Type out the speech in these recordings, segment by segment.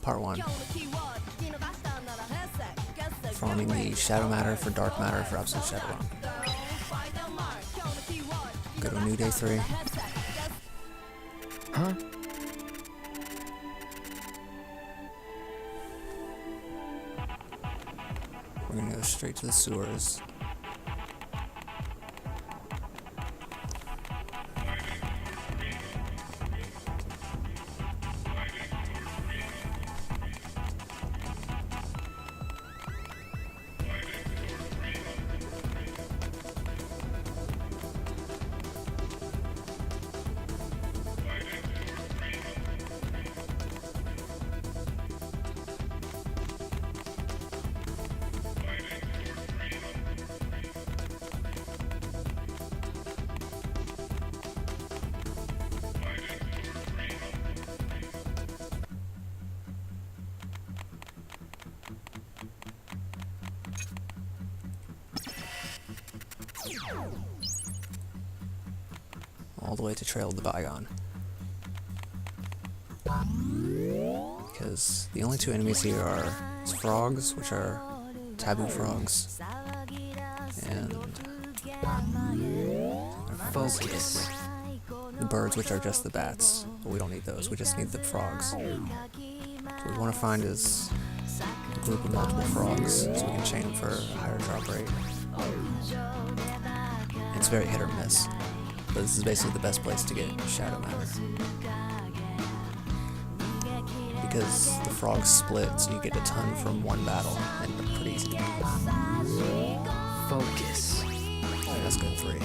Part 1. Farming the shadow matter for dark matter for absolute shadow realm. Go to a new day 3. Huh? We're gonna go straight to the sewers. All the way to Trail of the Bygone. Because the only two enemies here are frogs, which are taboo frogs, and Focus. the birds, which are just the bats. But we don't need those, we just need the frogs. So what we want to find is a group of multiple frogs, so we can chain them for a higher drop rate. It's very hit or miss, but this is basically the best place to get shadow matter. Because the frogs split, so you get a ton from one battle, and they're pretty easy to kill. Focus. Okay, that's good, 3.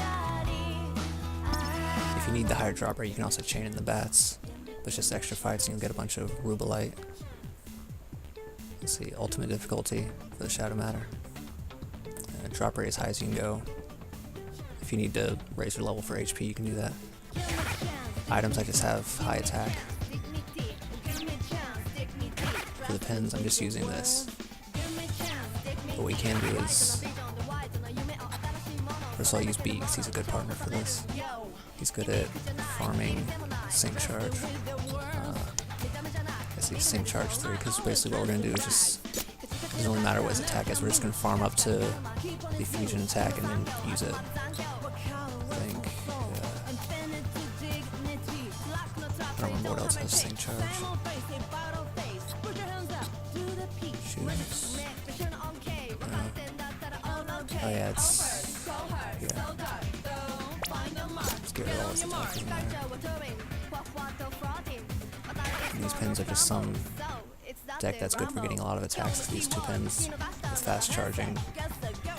If you need the higher drop rate, you can also chain in the bats. But it's just extra fights, and you'll get a bunch of rubelite. Let's see, ultimate difficulty for the shadow matter. Drop rate as high as you can go. If you need to raise your level for HP, you can do that. Items, I just have high attack. For the pins, I'm just using this. What we can do is... First of all, I'll use B, because he's a good partner for this. He's good at farming sync charge. I see sync charge 3, because basically what we're going to do is just... It doesn't really matter what his attack is, we're just going to farm up to the fusion attack and then use it. I think... I don't remember what else has sync charge. Shoes. Oh yeah, it's... Yeah. Let's get rid of all this attack in there. And these pins are just some deck that's good for getting a lot of attacks. These 2 pins with fast charging.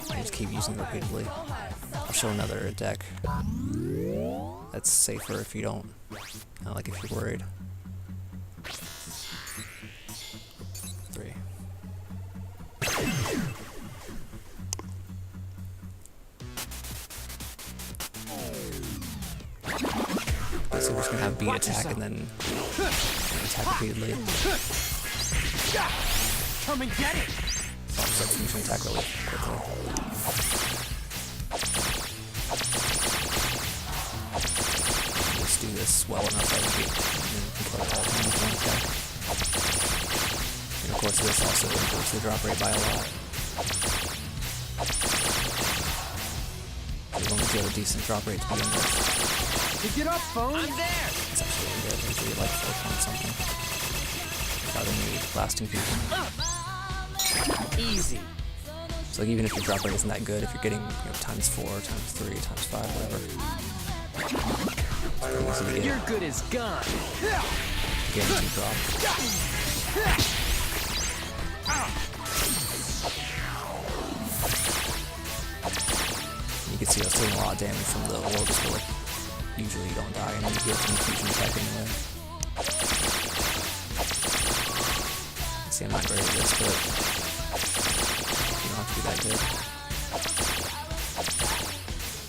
I just keep using them repeatedly. I'll show another deck that's safer if you don't, like if you're worried. 3. So we're just gonna have beat attack and then attack repeatedly. Come and get it! So I'll just fusion attack really quickly. Let's do this well enough that we can control all of them with one attack. And of course this also improves the drop rate by a lot. As long as you have a decent drop rate to begin with. Pick it up, phone! I'm there! It's actually really good. Usually like 4 points something. Without any lasting fusion. Easy. So like, even if your drop rate isn't that good, if you're getting times 4, times 3, times 5, whatever. It's pretty easy to get. Your good is gone. Guaranteed drop. You can see I was taking a lot of damage from the orbs, but like, usually you don't die and you get some fusion attack anyway. See, I'm not great at this, but you don't have to be that good.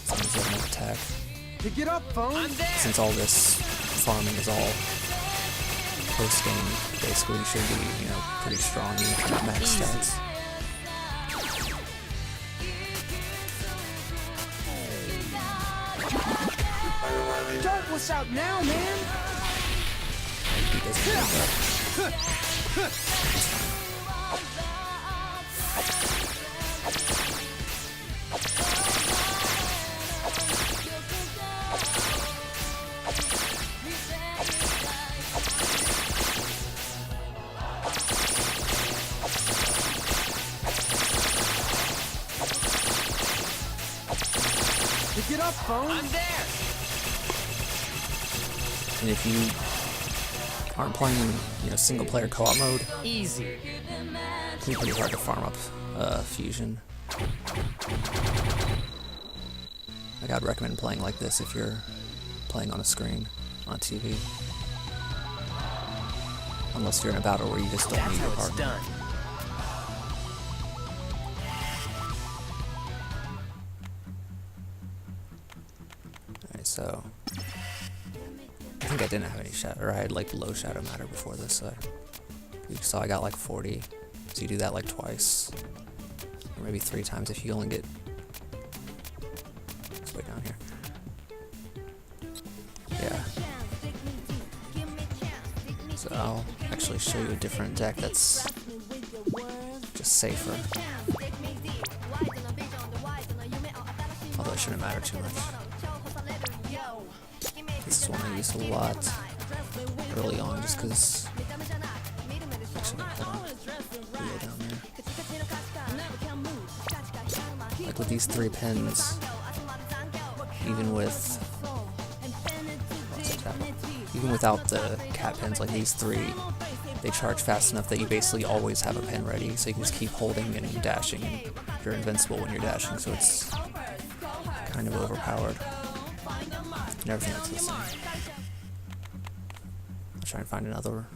As long as you have enough attack. Pick it up, phone! I'm there! Since all this farming is all post-game, basically you should be, pretty strong even if you're not max stats. Don't wuss out now, man! He doesn't do that. Pick it up, phone. I'm there. And if you aren't playing, single player co-op mode, Easy. it can be pretty hard to farm up fusion. Like, I'd recommend playing like this if you're playing on a screen, on TV. Unless you're in a battle where you just don't need your That's how it's partner. done. Alright, so I think I didn't have any shadow, or I had like low shadow matter before this, so you saw I got like 40. So you do that like twice, or maybe 3 times if you only get. It's way down here. Yeah. So I'll actually show you a different deck that's just safer. Although it shouldn't matter too much. This is one I use a lot early on just because. Actually, hold on. Wheel down there. Like with these 3 pins, even without the cat pins, like these 3, they charge fast enough that you basically always have a pin ready, so you can just keep holding and dashing. You're invincible when you're dashing, so it's kind of overpowered. And everything else is the same. I'll try and find another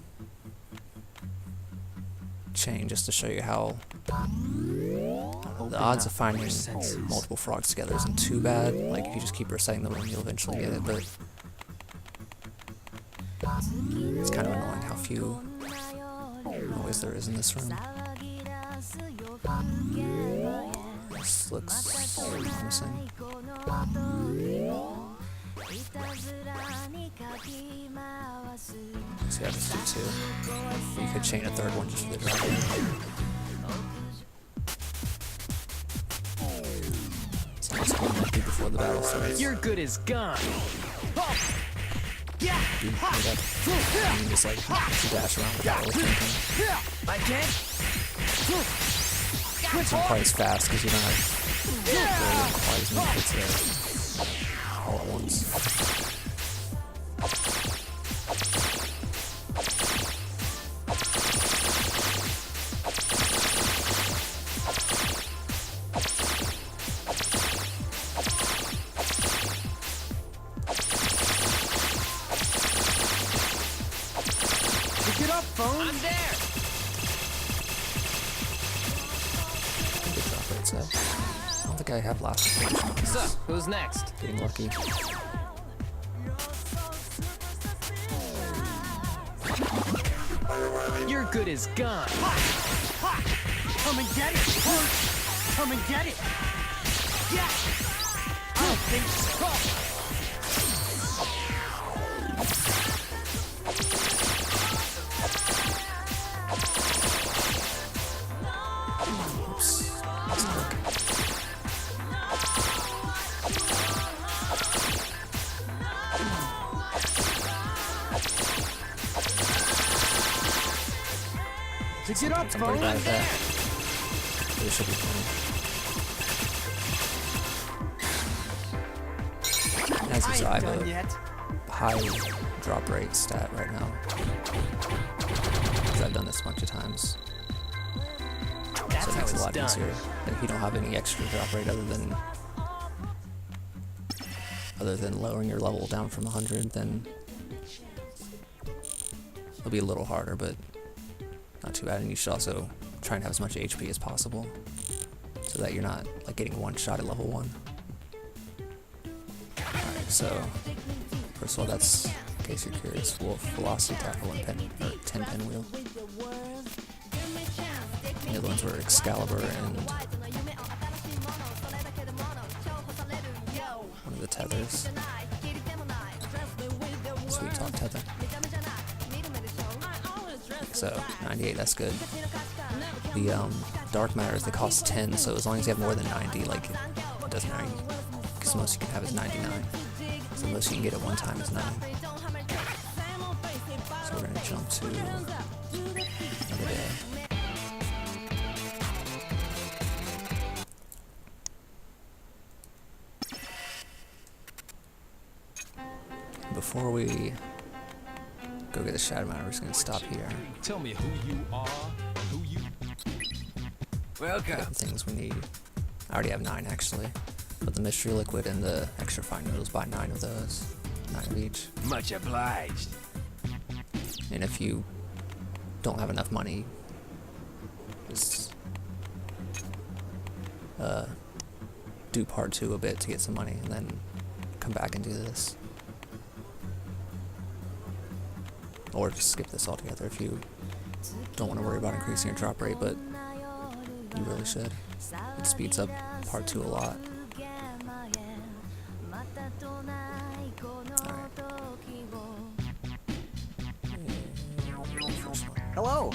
chain just to show you how the odds of finding multiple frogs together isn't too bad. Like, if you just keep reciting the room, you'll eventually get it, but it's kind of annoying how few noise there is in this room. This looks promising. So yeah, just do 2. You could chain a 3rd one just for the drop. So that's what I do before the battle starts. Your good is gone. Yeah. You can just like dash around without overthinking. I can't. It's not quite as fast because you don't have really quite as many hits there all at once. Pick it up, phone. I'm there. Good drop rates up. I don't think I have last position. So, who's next? Getting lucky. Your good is gone. Come and get it. Come and get it. Yeah. I don't think so. Oops. That's quick. Pick it up, I'm pretty phone. bad at that. But it should be fine. As you saw, I have Done a yet? high drop rate stat right now. Because I've done this a bunch of times. That's So it how makes it a it's lot done. easier. Like, if you don't have any extra drop rate other than lowering your level down from 100, then it'll be a little harder, but not too bad. And you should also try and have as much HP as possible so that you're not like getting one shot at level 1. Alright, so first of all, that's, in case you're curious, Wolf, Velocity Tackle, and 10 Pinwheel. And the other ones were Excalibur and one of the tethers. Sweet Talk Tether. So 98, that's good. The dark matters, they cost 10, so as long as you have more than 90, like, it doesn't matter, because the most you can have is 99. So the most you can get at one time is 9. So we're gonna jump to another day. Before we go get the shadow matter, we're just gonna stop here. Tell me who you are, who you. Welcome. Get the things we need. I already have 9 actually, but the mystery liquid and the extra fine noodles, buy 9 of those, 9 of each. Much obliged. And if you don't have enough money, just do part 2 a bit to get some money, and then come back and do this. Or just skip this altogether if you don't want to worry about increasing your drop rate, but you really should. It speeds up part 2 a lot. Hello.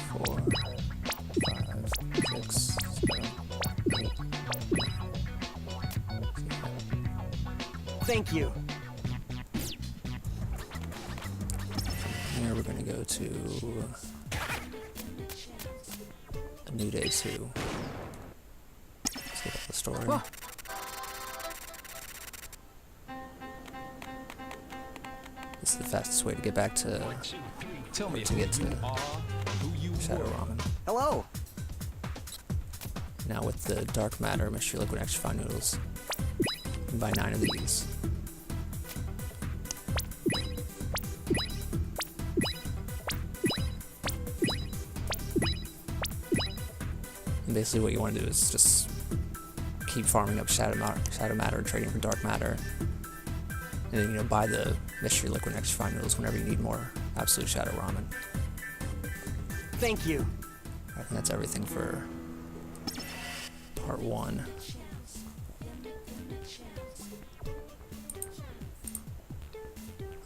Four, 5, 6, 7, 8. Thank you. Here we're gonna go to a new day 2. Let's get up the story. Whoa. This is the fastest way to get back to Tell me to who get to you are, who you Shadow were. Ramen. Hello. Now with the dark matter, mystery liquid, extra fine noodles, you can buy 9 of these. And basically what you want to do is just keep farming up shadow matter, trading for dark matter, and then, you know, buy the mystery liquid and extra fine noodles whenever you need more absolute shadow ramen. Thank you. I think that's everything for part 1.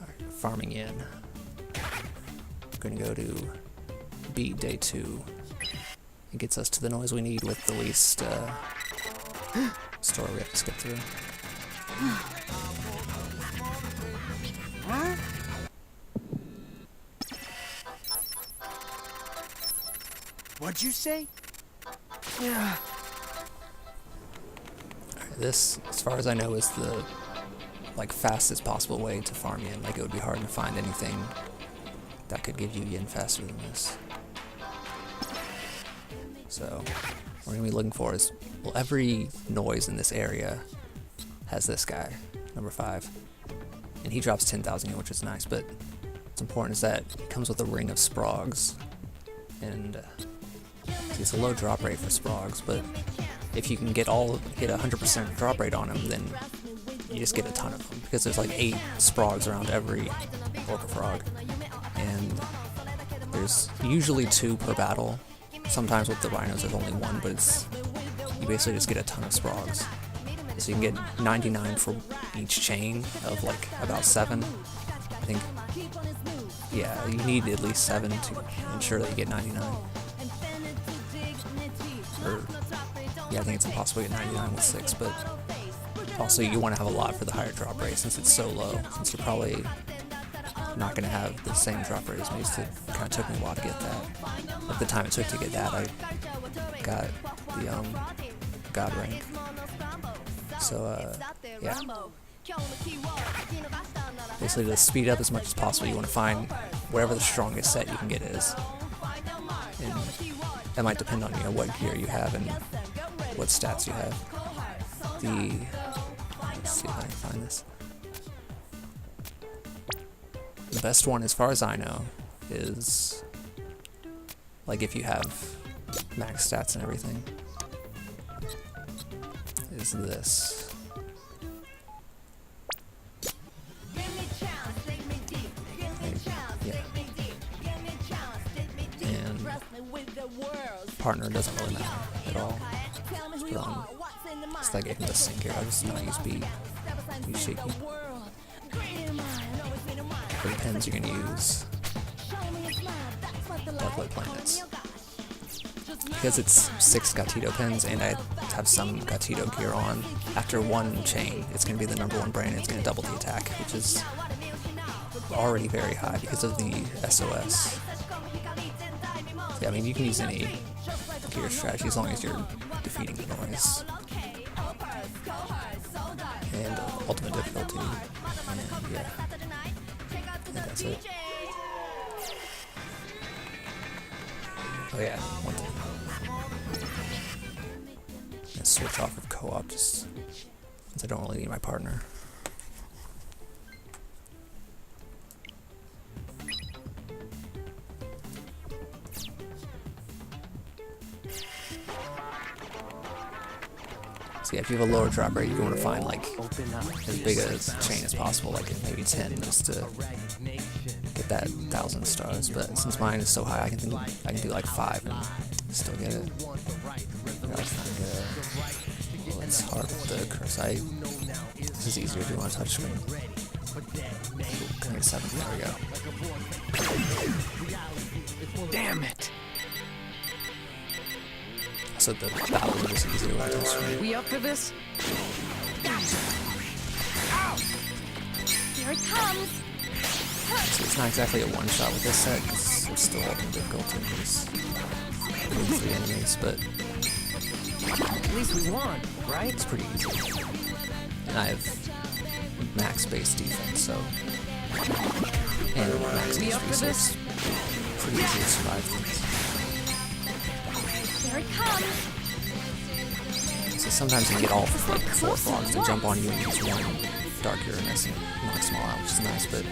Alright, farming in. We're gonna go to beat day 2. It gets us to the noise we need with the least story we have to skip through. Huh? What'd you say? Yeah. Alright, this, as far as I know, is the fastest possible way to farm yen. Like, it would be hard to find anything that could give you yen faster than this. So, what we're gonna be looking for is, well, every noise in this area has this guy, number 5. And he drops 10,000 yen, which is nice, but what's important is that it comes with a ring of sprogs. And see, it's a low drop rate for sprogs, but if you can get 100% drop rate on him, then you just get a ton of them, because there's like 8 sprogs around every orca frog. And there's usually 2 per battle. Sometimes with the rhinos there's only 1, but you basically just get a ton of sprogs. So you can get 99 for each chain of like about 7. I think, yeah, you need at least 7 to ensure that you get 99. Or, yeah, I think it's impossible to get 99 with 6, but also you want to have a lot for the higher drop rate since it's so low, since you're probably not going to have the same drop rate as me. So it kind of took me a while to get that. At the time it took to get that, I got the God rank. So, yeah. Basically, to speed up as much as possible, you want to find whatever the strongest set you can get is. And that might depend on, you know, what gear you have and what stats you have. Let's see if I can find this. The best one, as far as I know, is like if you have max stats and everything, is this. Yeah. And partner doesn't really matter at all. Just put on. So that gave him the sync here. I'll just not use beat. Use shaky. For the pins, you're going to use Dark Planets. Because it's 6 Gatito pins, and I have some Gatito gear on, after one chain, it's going to be the number 1 brain, and it's going to double the attack, which is already very high because of the SOS. Yeah, I mean, you can use any gear strategy as long as you're defeating the noise. And ultimate difficulty, and yeah, I think that's it. Oh yeah, one thing. Let's switch off of co-op just since I don't really need my partner. So yeah, if you have a lower drop rate, you want to find like as big a chain as possible, like maybe 10, just to get that 1,000 stars. But since mine is so high, I can do like 5 and still get it. That's not good. Well, it's hard with the curse. This is easier to do on a touchscreen. Can I get 7? There we go. Damn it! So the battle is easier on a touchscreen. We up for this? Here it comes. So it's not exactly a one-shot with this set, because it's still ultimate difficulty. There's 3 enemies, but At least we won, right? it's pretty easy. And I have max base defense, so... And max We up HP, for so this? it's pretty easy to survive things. Here it comes. So sometimes you can get all 4 frogs to jump on you and use 1 dark Uranus and knocks them all out, which is nice, but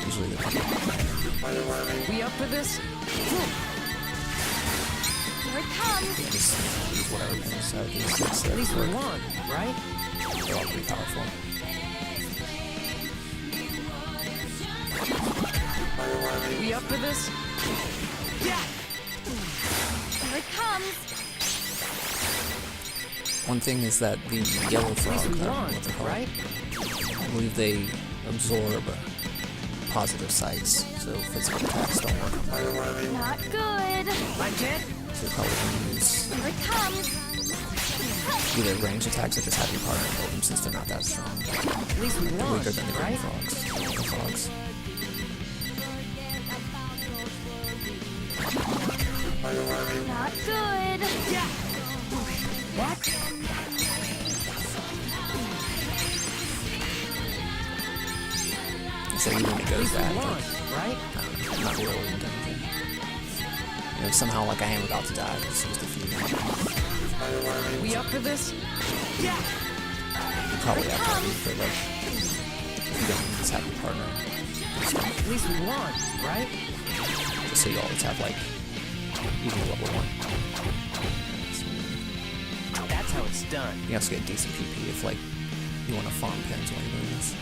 usually they're pretty We up for this? Here it comes. yeah, just use whatever pins out of these 6 At that least we work. won, right? They're all pretty powerful. We up for this? Here it comes. One thing is that the yellow At frog, least we I don't know won, what they're called, right? I believe they absorb positive sights, so physical attacks don't work on them. Not good. Like it? So you're probably going to use Here it comes. either range attacks or just have your partner build them since they're not that strong. At least we They're won, weaker than the green right? frogs. The frogs. Not good. What? So even when it At goes least we bad, won, like, right? I'm not really doing anything. You know, somehow like I am about to die because it was defeated. We up for this? You probably have to, but like, if you don't just have your partner, At least we won, right? just so you always have like even level 1. That's how it's done. You also get decent PP if like you want to farm pins while you're doing this.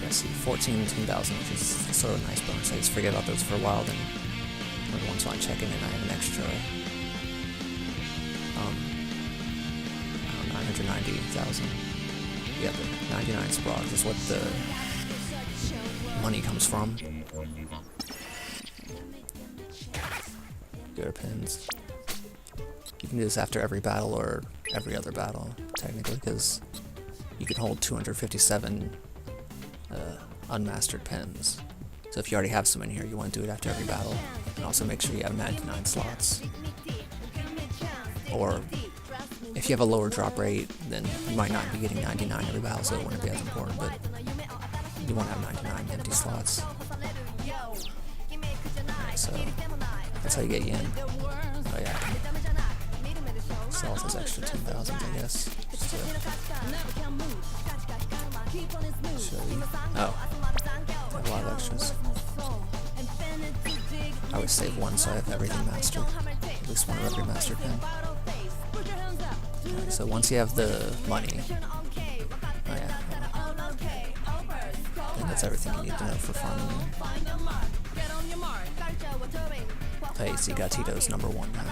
Yeah, see, 14 and 10,000, which is sort of a nice bonus. I just forget about those for a while, then every once in a while I check in and I have an extra 990,000. Yeah, the 99 sprogs is what the money comes from. Gear pins. You can do this after every battle or every other battle, technically, because you can hold 257 unmastered pins. So if you already have some in here, you want to do it after every battle, and also make sure you have 99 slots. Or if you have a lower drop rate, then you might not be getting 99 every battle, so it wouldn't be as important, but you want to have 99 empty slots. So that's how you get yen. Oh yeah. Sell those extra 10,000, I guess. Just to show you. Oh. I have a lot of extras. I would save 1 so I have everything mastered. At least 1 of every mastered pin. Alright, so once you have the money. Oh yeah. I think that's everything you need to know for farming. Hey, so you got Tito's number 1 now.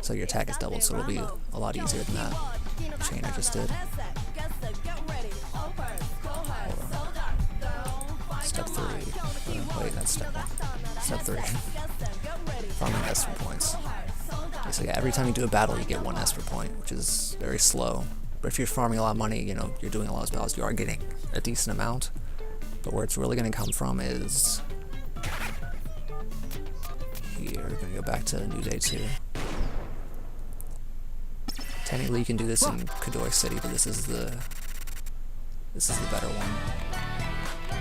So your attack is doubled, so it'll be a lot easier than that chain I just did. wait, that's step 1. Step 3. Farming ESP'er points. Okay, so yeah, every time you do a battle, you get 1 ESP'er point, which is very slow. But if you're farming a lot of money, you know, you're doing a lot of battles, you are getting a decent amount. But where it's really going to come from is here. We're going to go back to New Day 2. Technically, you can do this in Kadoi City, but this is the better one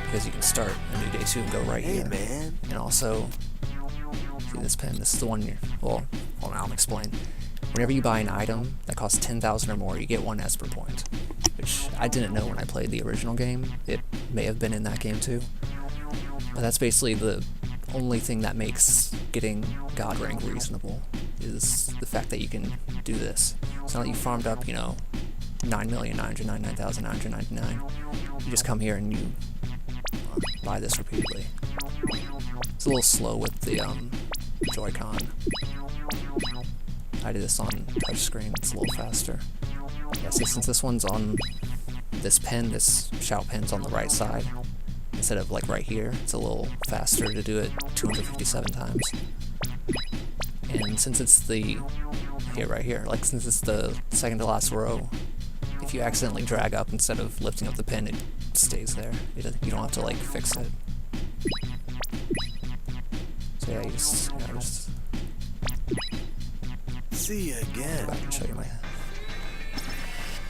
because you can start a New Day 2 and go right here. Man. And also, see this pin? This is the one. Well, hold on, I'll explain. Whenever you buy an item that costs 10,000 or more, you get 1 ESP'er point, which I didn't know when I played the original game. It may have been in that game too, but that's basically the only thing that makes getting God rank reasonable, is the fact that you can do this. It's not that you farmed up, you know, 9,999,999. You just come here and you buy this repeatedly. It's a little slow with the Joy-Con. I did this on touchscreen, it's a little faster. Yeah, see, since this one's on this pin, this shout pin's on the right side, instead of like right here, it's a little faster to do it 257 times. And since it's the, right here, like since it's the second to last row, if you accidentally drag up instead of lifting up the pin, it stays there. You don't have to like fix it. So yeah, just See you go again. back and show you my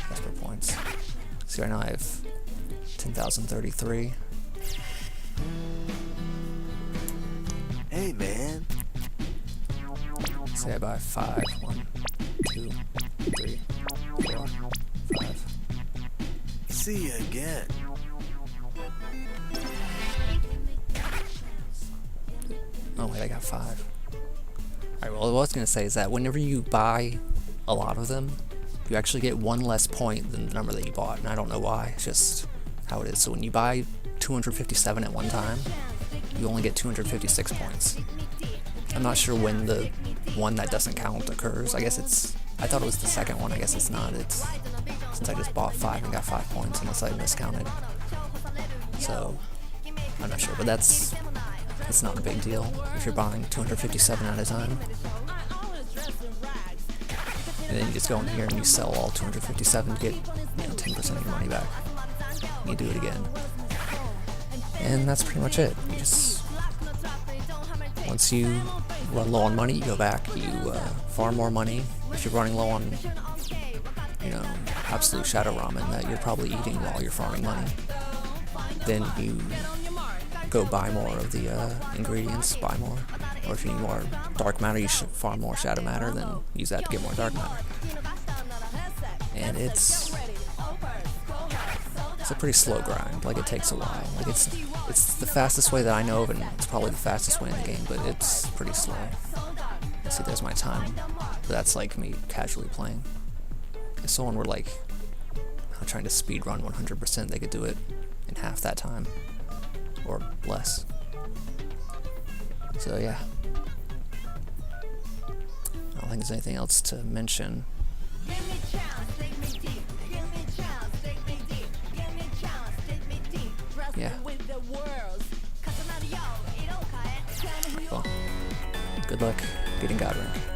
ESP'er points. See, right now I have 10,033. Hey, man. Say I buy 5. 1, 2, 3, 4, 5. See you again. Oh wait, I got 5. Alright, well, what I was going to say is that whenever you buy a lot of them, you actually get 1 less point than the number that you bought, and I don't know why, it's just how it is. So when you buy 257 at one time, you only get 256 points. I'm not sure when the one that doesn't count occurs. I thought it was the second one, I guess it's not. It's since I just bought 5 and got 5 points, unless I miscounted. So, I'm not sure, but it's not a big deal if you're buying 257 at a time. And then you just go in here and you sell all 257 to get 10% of your money back. You do it again. And that's pretty much it. You just, once you run low on money, you go back, you farm more money. If you're running low on, absolute shadow ramen that you're probably eating while you're farming money, then you go buy more of the ingredients, buy more. Or if you need more dark matter, you should farm more shadow matter, then use that to get more dark matter. And it's a pretty slow grind, like it takes a while. Like it's the fastest way that I know of, and it's probably the fastest way in the game, but it's pretty slow. See, there's my time. But that's like me casually playing. If someone were like trying to speed run 100%, they could do it in half that time. Or less. So yeah. I don't think there's anything else to mention. Yeah. Well, good luck getting God rank.